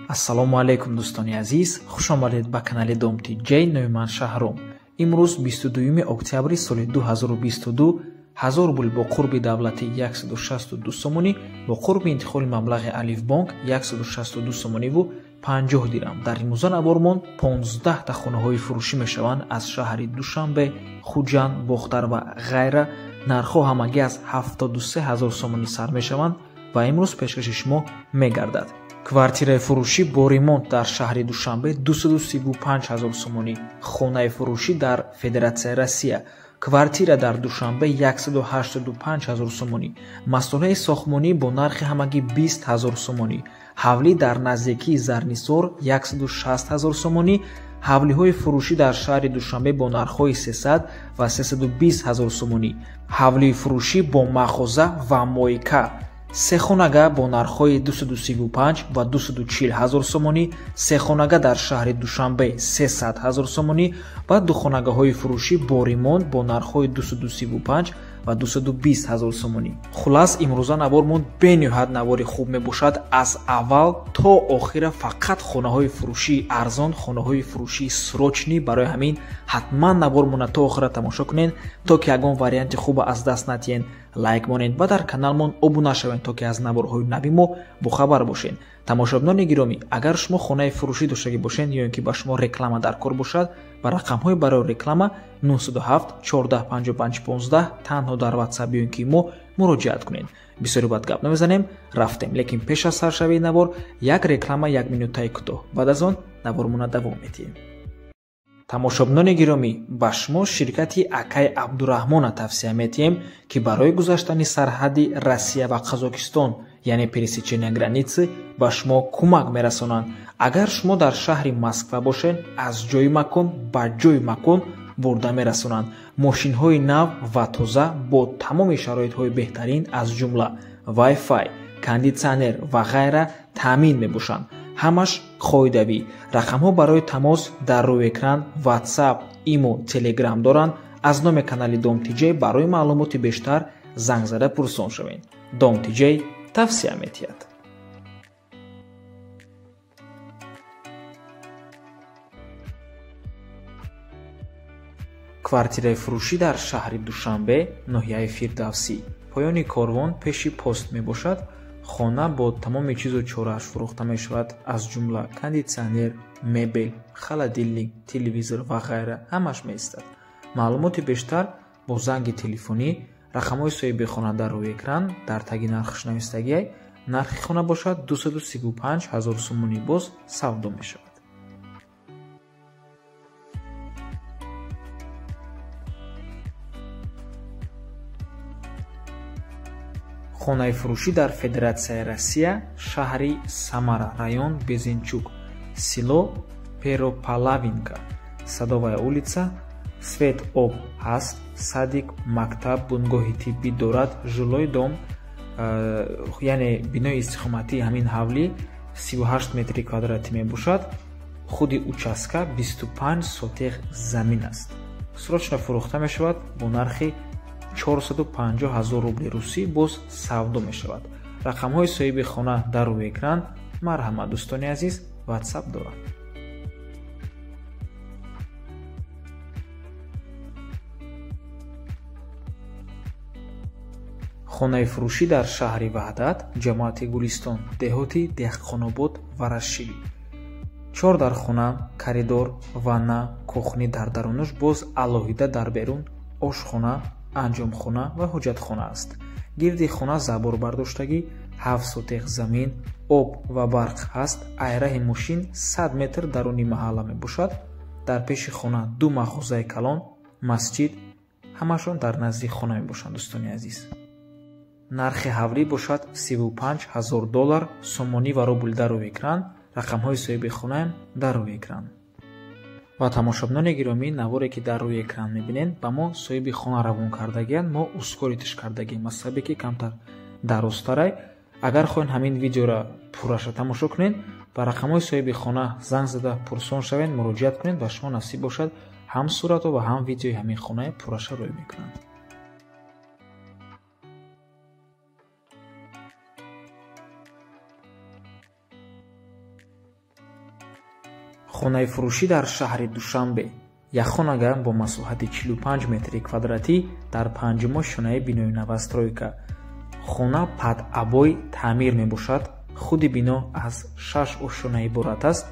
ассалому алайкум дӯстони азиз, хушомадед ба канали Домти Ҷей. Номи ман Шаҳром. Имрӯз 22 октябри соли 2022 1000 пул бо қурби давлатӣ 162 сомонӣ бо қурби интиқоли маблағи Алифбонк 162 сомониву 50 дирам дар имрӯза навормон 15 та хонаҳои фурӯшӣ мешаванд аз шаҳри Душанбе, Хуҷанд, Бохтар ва ғайра. Нархҳо ҳамагӣ аз 73 000 сомонӣ сар мешаванд ва имрӯз пешкаши шумо мегардад. Квартираи фурӯшӣ бо ремонт дар шаҳри Душанбе 235 000 сомонӣ. Хонаи фурӯшӣ дар Федератсияи Россия. Квартира дар Душанбе 185 000 сомонӣ. Масъулияи сохтмонӣ бо нархи ҳамагӣ 20 000 сомонӣ. ҳавлӣ дар наздикии Зарнисор 160 000 сомонӣ. ҳавлиҳои фурӯшӣ дар шаҳри Душанбе бо нархҳои 300 ва 320 000 сомонӣ. ҳавлии фурӯшӣ бо мағоза ва мойка. Сехонага бо нархҳои 235 ва 240 000 сомонӣ, сехонага дар шаҳри Душанбе 300 000 сомонӣ ва духонагаҳои фурӯшӣ бо ремонт бо нархҳои 235 ва 220 000 сомонӣ. Хулас имрӯза навормон бениҳоят навори хуб мебошад. Аз аввал то охира фақат хонаҳои фурӯшии арзон, хонаҳои фурӯшии срочнӣ. Барои ҳамин ҳатман навормона то охира тамошо кунед, то ки ягон варианти хуба аз даст надиҳед. лайк монед ва дар каналмон обуна шавед, то ки аз наворҳои нави мо бохабар бошед. Тамошобинони гиромӣ, агар шумо хонаи фурӯшӣ доштагӣ бошед ё ин ки ба шумо реклама дар кор бошад, ба рақамҳои барои реклама 907 14 55 15 танҳо дар WhatsApp ё ин ки мо муроҷиат кунед. бисёри бад гап намезанем, рафтем. Лекин пеш аз саршавии навор як реклама 1 минутаи кӯтоҳ. Баъд аз он навормона давом медиҳем. тамошобинони гиромӣ, ба шумо ширкати Акай Абдураҳмона тавсия медиҳем, ки барои гузаштани сарҳади Россия ва Қазокистон, яъне пересечения границы, ба шумо кӯмак мерасонанд. Агар шумо дар шаҳри Москва бошед, аз ҷои макон ба ҷои макон бурда мерасонанд. мошинҳои нав ва тоза бо тамоми шароитҳои беҳтарин аз ҷумла Wi-Fi, кондитсионер ва ғайра таъмин мебошанд. ҳамаш қоидавӣ. рақамҳо барои тамос дар рӯи экран WhatsApp, Imo, Telegram доранд. аз номи канали Домти Ҷей барои маълумоти бештар занг зада пурсон шавед. Домти Ҷей тавсия медиҳад. квартираи фурӯшӣ дар шаҳри Душанбе, ноҳияи Фирдавсӣ. поёни корвон пеши пост мебошад. хона бо тамоми чизу чорааш фурӯхта мешавад, аз ҷумла кондитсионер, мебел, холодильник, телевизор ва ғайра. ҳамаш меистад. маълумоти бештар бо занги телефонӣ. рақамҳои соҳиби хона дар рӯи экран. дар таги нархаш навистагиай. нархи хона бошад 235 000 сомонӣ. боз савдо мешавад. хонаи фурӯшӣ дар Федератсияи Россия, шаҳри Самара, район Безенчук, село Перопалавинка, Садовая улица. свет об ҳаст, садик, мактаб, бунгоҳи тиббӣ дорад, жилой дом, яъне бинои истихоматии ҳамин ҳавлӣ 38 метри квадратӣ мебошад. худи участка 25 сотиқ замин аст. срочно фурӯхта мешавад бо нархи 450 000 рубли русӣ. боз савдо мешавад. рақамҳои соҳиби хона дар рӯи экран. марҳамат дӯстони азиз, WhatsApp дорад. хонаи фурӯшӣ дар шаҳри Ваҳдат, ҷамоати Гулистон, деҳоти Деҳқонобод ва Рашидӣ. 4 дар хона, коридор, ванна, кухни дар дарунаш, боз алоҳида дар берун ошхона, анҷомхона ва ҳуҷҷатхона аст. гирди хона заборбардоштагӣ 7 сотиқ замин, об ва барқ ҳаст. айраи мошин 100 метр даруни маҳалла мебошад. дар пеши хона 2 мағозаи калон, масҷид, ҳамашон дар назди хона мебошанд. дӯстони азиз, нархи ҳавлӣ бошад 35 000 $, сомонӣ ва рубл дар рӯи экран. рақамҳои соҳиби хонаам дар рӯи экран. ва тамошобинони гиромӣ, наворе ки дар рӯи экран мебинед, ба мо соҳиби хона равон кардагиянд, мо ускоритиш кардагием аз сабаби ки камтар дарозтарай. агар хоҳед ҳамин видеоро пурраша тамошо кунед, ба рақамҳои соҳиби хона занг зада пурсон шавед, муроҷиат кунед ва шумо насиб бошад ҳам суратҳо ва ҳам видеои ҳамин хонаи пурраша рӯй мекунанд. хонаи фурӯшӣ дар шаҳри Душанбе. Як хонага бо масоҳати 45 метри квадратӣ дар панҷума шонаи бинои новостройка. хона падъабой таъмир мебошад. худи бино аз 6 ошона иборат аст.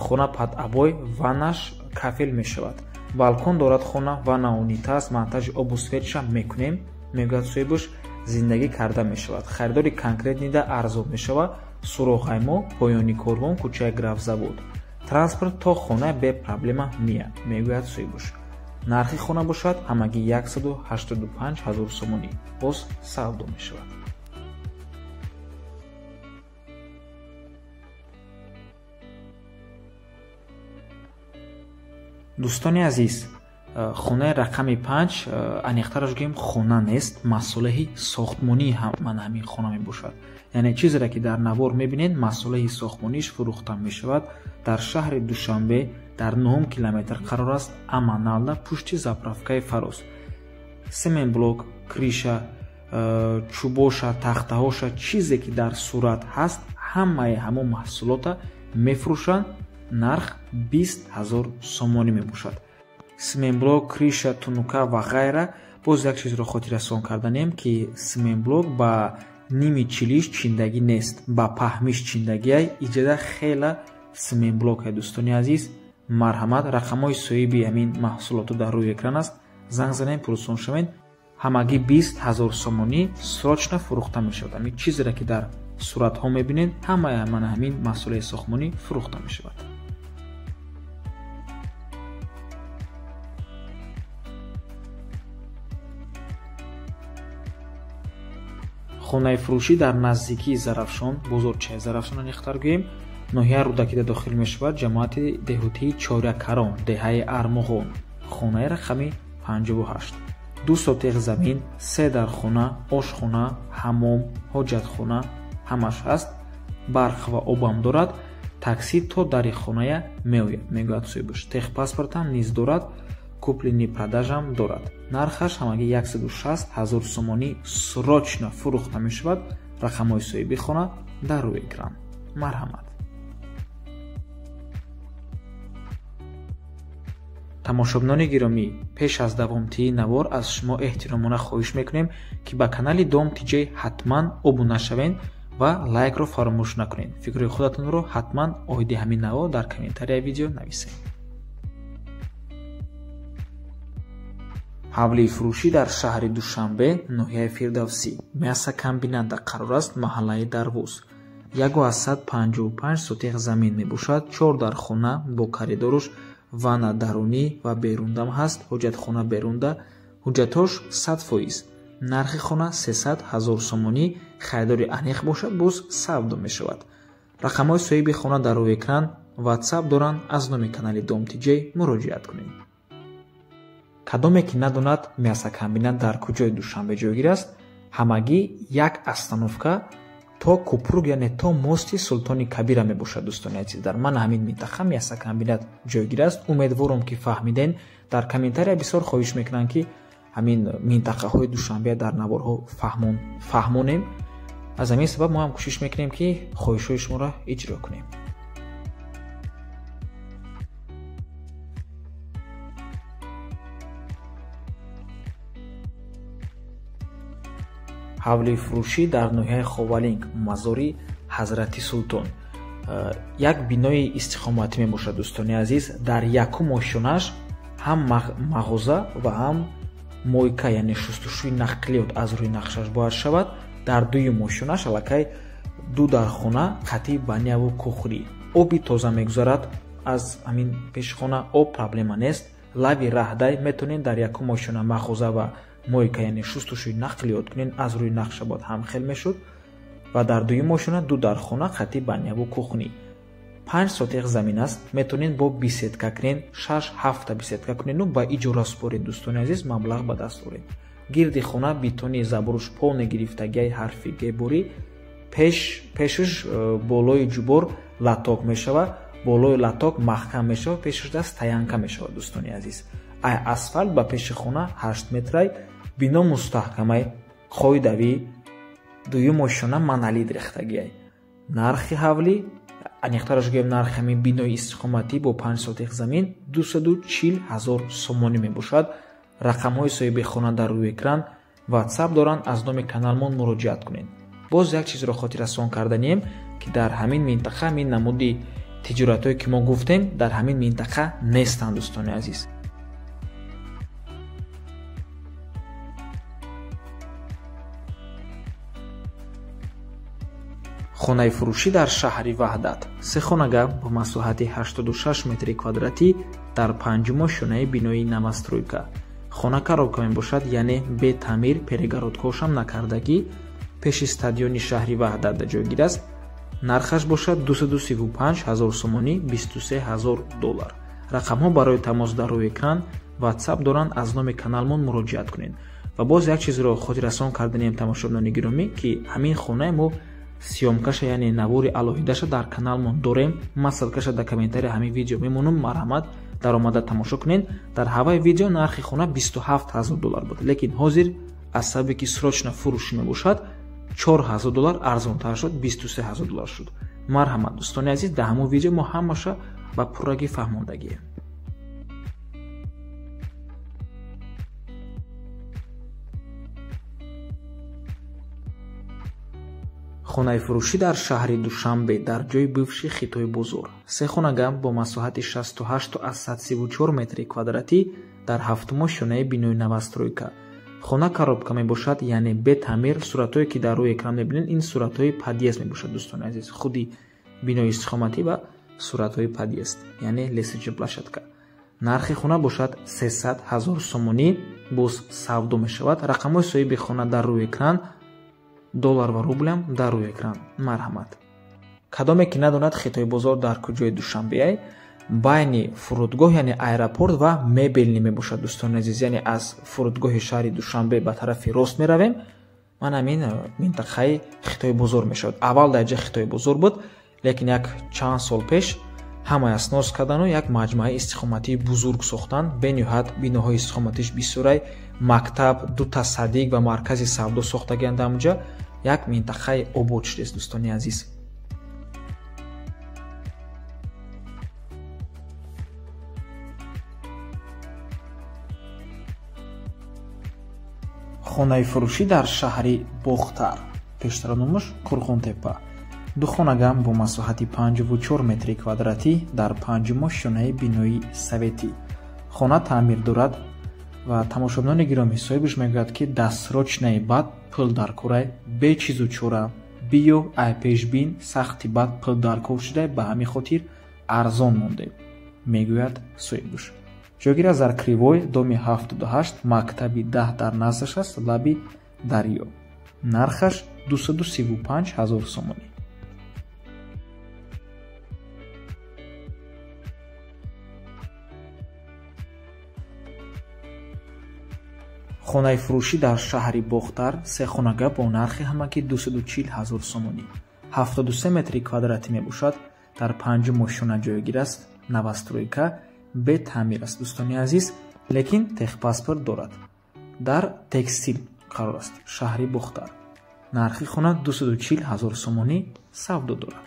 хона падъабой, ваннаш кафел мешавад. балкон дорад хона, ванна унитаз, монтажи обу светша мекунем. мегӯяд соҳибаш зиндагӣ карда мешавад. харидори конкрет нида арзон мешавад. суроғаймо, поёни корвон, кӯчаи графзавод. транспорт то хона бе проблема меяд, мегӯяд соҳибаш. нархи хона бошад ҳамагӣ 185 000 сомонӣ. боз савдо мешавад. дӯстони азиз, хонаи рақами 5 аниқтараш гӯем хона нест, масъулаи сохтмонии ман ҳамин хона мебошад. яъне чизере ки дар навор мебинед масъулаи сохтмониш фурӯхта мешавад. дар шаҳри Душанбе дар 9 километр қарор аст. аманалда пушти заправкаи Фарос. семен блок, криша, чӯбоша, тахтаҳоша, чизе ки дар сурат ҳаст, ҳамаи ҳамон маҳсулота мефурӯшанд. нарх 20 000 сомонӣ мебошад. семенблок, криша, тунука ва ғайра. боз як чизро хотиррасон карданем ки семенблок ба ними чилиш чиндагӣ нест, ба паҳмиш чиндагиай иҷода хела семенблокай. дӯстони азиз, марҳамат, рақамҳои соҳиби ҳамин маҳсулоту дар рӯи экран аст. занг занем, пурсон шавед. ҳамагӣ 20 000 сомонӣ срочно фурӯхта мешавад. ҳамин чизере ки дар суратҳо мебинед, ҳамаи ҳамин маҳсулаи сохтмонӣ фурӯхта мешавад. хонаи фурӯшӣ дар наздикии Зарафшон, бозорчаи Зарафшон аниқтар гӯем, ноҳияи Рудакида дохил мешавад. ҷамоати деҳотии Чорякарон, деҳаи Армоғон. хонаи рақами 58. 2 сотиқ замин, 3 дархона, ошхона, ҳаммом, ҳоҷатхона ҳамаш ҳаст. барқ ва обам дорад. такси то дари хоная меояд, мегӯяд соҳибаш. техпаспортам низ дорад. куплини продажам дорад. нархаш ҳамагӣ 160 000 сомонӣ срочно фурӯхта мешавад. рақамҳои соҳиби хона дар рӯи экран. марҳамат. тамошобинони гиромӣ, пеш аз давомтии навор аз шумо эҳтиромона хоҳиш мекунем ки ба канали Дом Тиҷей ҳатман обуна шавед ва лайкро фаромӯш накунед. фикри худатонро ҳатман оиди ҳамин навор дар комментарияи видео нависед. ҳавлии фурӯшӣ дар шаҳри Душанбе, ноҳияи Фирдавсӣ. мясокомбинатда қарор аст, маҳаллаи Дарвоз. 155 сотиқ замин мебошад. 4 дархона бо коридоруш, ванна дарунӣ ва берундам ҳаст. ҳоҷатхона берунда. ҳуҷҷатош 100%. нархи хона 300 000 сомонӣ. харидори аниқ бошад, боз савдо мешавад. рақамҳои соҳиби хона дар рӯи экран. ватсап доранд. аз номи канали Дом Тиҷей муроҷиат кунед. кадоме ки надонад мясокомбинат дар куҷои Душанбе ҷойгир аст, ҳамагӣ як остановка то купрук, яъне то мости Султони Кабира мебошад. дӯстони азиз, дар ман ҳамин минтақа мясокомбинат ҷойгир аст. умедворам ки фаҳмиден. дар комментария бисёр хоҳиш мекунанд ки ҳамин минтақаҳои Душанбе дар наворҳо фаҳмонем. аз ҳамин сабаб мо ҳам кӯшиш мекунем ки хоҳишҳои шуморо иҷро кунем. ҳавлии фурӯшӣ дар ноҳияи Ховалинг, мазори Ҳазрати Султон. як бинои истиқоматӣ мебошад. дӯстони азиз, дар якум ошонаш ҳам мағоза ва ҳам мойка, яъне шустушӯи нақлиёт аз рӯи нақшаш бояд шавад. дар дуюм ошонаш аллакай 2 дархона, қатъи баняву кухрӣ. оби тоза мегузарад аз ҳамин пешхона. об проблема нест. лави раҳдай метонед дар якум ошона мағоза ва мойка, яъне шустушӯи нақлиёт кунед. аз рӯи нақшабод ҳамхел мешуд. ва дар дуюм ошона 2 дархона, қатъи баняву кухнӣ. 5 сотиқ замин аст. метонед бо бисетка кунед, 6-7 бисетка кунед, ба иҷора супоред. дӯстони азиз, маблағ ба даст оред. гирди хона битони забруш, полне гирифтагиаи ҳарфи геборӣ. пешаш болои ҷубор латок мешавад. болои латок маҳкам мешавад. пешаш даст таянка мешавад. дӯстони азиз, ай асфальт ба пеши хона 8 метрай. бино мустаҳкамай қоидави дуюм ошона маналид рехтагиай. нархи ҳавлӣ аниқтараш гӯем нархи ҳамин бинои истиқоматӣ бо 5 сотих замин 240 000 сомонӣ мебошад. рақамҳои соҳиби хона дар рӯи экран. ватсап доранд, аз номи каналмон муроҷиат кунед. боз як чизро хотиррасон карданием ки дар ҳамин минтақа ҳамин намуди тиҷоратҳое ки мо гуфтем дар ҳамин минтақа нестанд дӯстони азиз. хонаи фурӯшӣ дар шаҳри ваҳдат. се хонага бо масоҳати 86 метри квадратӣ дар панҷумо шонаи бинои навастройка. хона коробка мебошад, яъне бе таъмир, перегородкошам накардагӣ. пеши стадиони шаҳри ваҳдат ҷойгир аст. нархаш бошад 235 000 сомонӣ, 23 000 $. рақамҳо барои тамос дар рӯи экран. ватсап доранд, аз номи каналмон муроҷиат кунед. ва боз як чизро хотиррасон карданием тамошобинони гиромӣ ки ҳамин хонаи мо сиёмкаша, яъне навори алоҳидаша дар каналмон дорем. ман ссилкаша дар комментария ҳамин видео мемонам. марҳамат, дар омада тамошо кунед. дар ҳаваи видео нархи хона 27 000 $, буд, лекин ҳозир аз сабаби ки срочна фурӯшӣ мебошад 4 000 $, арзонтар шуд, 23 000 $. шуд. марҳамат дӯстони азиз, дар ҳамон видео мо ҳамаша ба пуррагӣ фаҳмондагием. хонаи фурӯшӣ дар шаҳри Душанбе дар ҷои бывши Хитои Бозор. се хонага бо масоҳати 68 аз 134 метри квадратӣ дар ҳафтумо шонаи бинои навастройка. хона коробка мебошад, яъне бе таъмир. суратҳое ки дар рӯи экран мебинед, ин суратҳои подъезд мебошад дӯстони азиз. худи бинои истиқоматӣ ва суратҳои подъезд, яъне лесича площадка. нархи хона бошад 300 000 сомонӣ, боз савдо мешавад. рақамҳои соҳиби хона дар рӯи экран. доллар ва рублям дар рӯи экран. марҳамат. кадоме ки надонад Хитои Бозор дар куҷои Душанбеай, байни фурудгоҳ, яъне аэропорт ва мебелни мебошад дӯстони азиз. яъне аз фурудгоҳи шаҳри Душанбе ба тарафи рост меравем, ман ҳамин минтақаи Хитои Бозор мешавад. аввал дар ҷа Хитои Бозор буд, лекин як чанд сол пеш ҳамаи снос кардану як маҷмӯаи истиқоматии бузург сохтанд. бениҳоят биноҳои истиқоматиш бисёрай, мактаб, дута садик ва маркази савдо сохтагианд. амҷа як минтақаи обод шудест дӯстони азиз. хонаи фурӯшӣ дар шаҳри Бохтар. пештаронумуш Қурғонтепа. ду хонага бо масоҳати 54 метри квадратӣ дар панҷумо шонаи бинои советӣ. хона таъмир дорад ва тамошобинони гиромӣ, соҳибаш мегӯяд ки дастсрочнаи бад пул дар корай, бе чизу чора, биё ай пешбин сахти бад пул дар кор шудай, ба ҳамин хотир арзон мондаем, мегӯяд соҳибаш. ҷойгир аст дар кривой, доми 78, мактаби 10 дар наздаш аст, лаби дарё. нархаш 235 000 сомонӣ. хонаи фурӯшӣ дар шаҳри Бохтар. се хонага бо нархи ҳамагӣ 240 000 сомонӣ. 73 метри квадратӣ мебошад. дар панҷумо шона ҷойгир аст. навастройка, бе таъмир аст дӯстони азиз, лекин техпаспорт дорад. дар текстил қарор аст. шаҳри Бохтар. нархи хона 240 000 сомонӣ савдо дорад.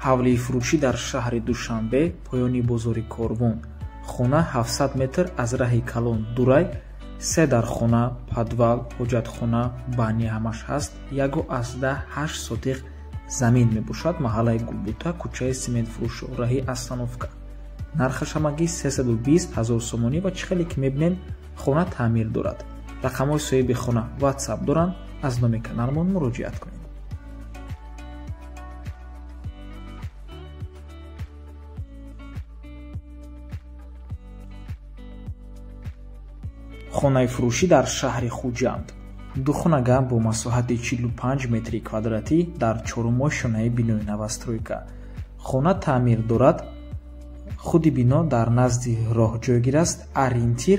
ҳавлии фурӯшӣ дар шаҳри Душанбе, поёни бозори Корвон. хона 700 метр аз раҳи Калон Дурай. се дар хона, подвал, ҳоҷатхона, баня ҳамаш ҳаст. 1,8 сотих замин мебошад. маҳаллаи Гулбута, кӯчаи Сементфурӯшо, раҳи Астановка. нархаш ҳамагӣ 320 000 сомонӣ ва чӣ хеле ки мебинед, хона таъмир дорад. рақамҳои соҳиби хона ватсап доранд, аз номи каналмон муроҷиат кунед. хонаи фурӯшӣ дар шаҳри Хуҷанд. ду хонага бо масоҳати 45 метри квадратӣ дар чорумо шонаи бинои навастройка. хона таъмир дорад. худи бино дар назди роҳ ҷойгир аст. ориентир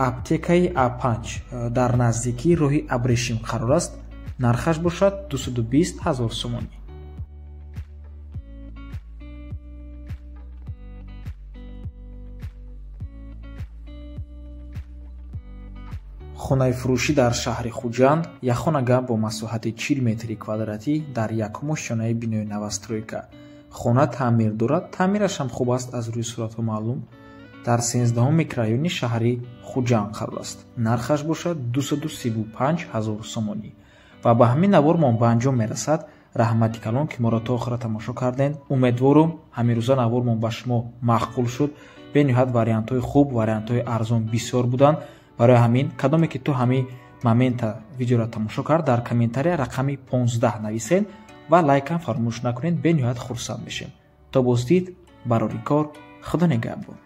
аптекаи А5 дар наздикии роҳи Абрешим қарор аст. нархаш бошад 220 000 сомонӣ. хонаи фурӯшӣ дар шаҳри Хуҷанд якхонага бо масоҳати 40 метри квадратӣ дар якумо шонаи бинои новостройка. хона таъмир дорад. Таъмирашам хуб аст аз рӯи суратҳо маълум. дар 13-ум микрорайони шаҳри Хуҷанд қарор аст. нархаш бошад 235 000 сомонӣ. ва ба ҳамин навор мо ба анҷом мерасад. раҳмати калон ки моро то охира тамошо кардем. умедворум ҳамин рӯза навор ба шумо маъқул шуд. бениҳоят вариантҳои хуб, вариантҳои арзон бисёр буданд. барои ҳамин кадоме ки ту ҳамин момента видеоро тамошо кард, дар комментария рақами 15 нависед ва лайкам фаромӯш накунед. бениҳоят хурсанд мешем. то боздид барори кор. худо нигаҳбон.